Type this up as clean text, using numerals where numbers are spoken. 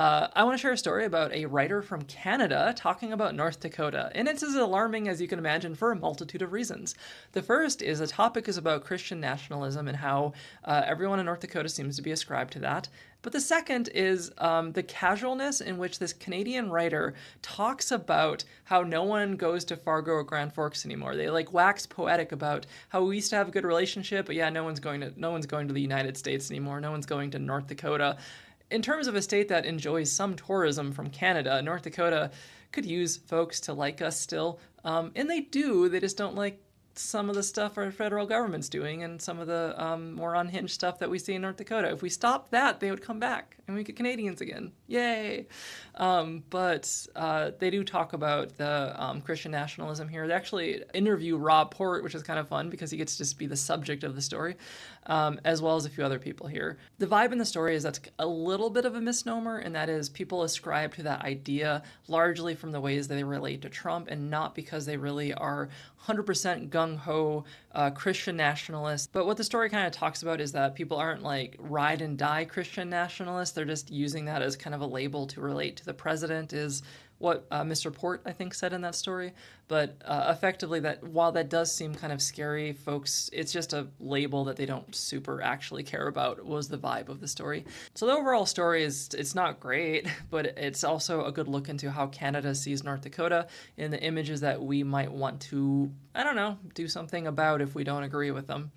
I want to share a story about a writer from Canada talking about North Dakota, and it's as alarming as you can imagine for a multitude of reasons. The first is the topic is about Christian nationalism and how everyone in North Dakota seems to be ascribed to that. But the second is the casualness in which this Canadian writer talks about how no one goes to Fargo or Grand Forks anymore. They like wax poetic about how we used to have a good relationship, but yeah, no one's going to the United States anymore. No one's going to North Dakota. In terms of a state that enjoys some tourism from Canada, North Dakota could use folks to like us still. And they do, they just don't like some of the stuff our federal government's doing and some of the more unhinged stuff that we see in North Dakota. If we stopped that, they would come back and we get Canadians again. Yay! But they do talk about the Christian nationalism here. They actually interview Rob Port, which is kind of fun because he gets to just be the subject of the story, as well as a few other people here. The vibe in the story is that's a little bit of a misnomer, and that is people ascribe to that idea largely from the ways they relate to Trump and not because they really are 100% gung-ho Christian nationalists. But what the story kind of talks about is that people aren't like ride and die Christian nationalists. They're just using that as kind of a label to relate to the president, is what Mr. Port, I think, said in that story. But effectively, that while that does seem kind of scary, folks, it's just a label that they don't super actually care about, was the vibe of the story. So the overall story is, it's not great, but it's also a good look into how Canada sees North Dakota and the images that we might want to, I don't know, do something about if we don't agree with them.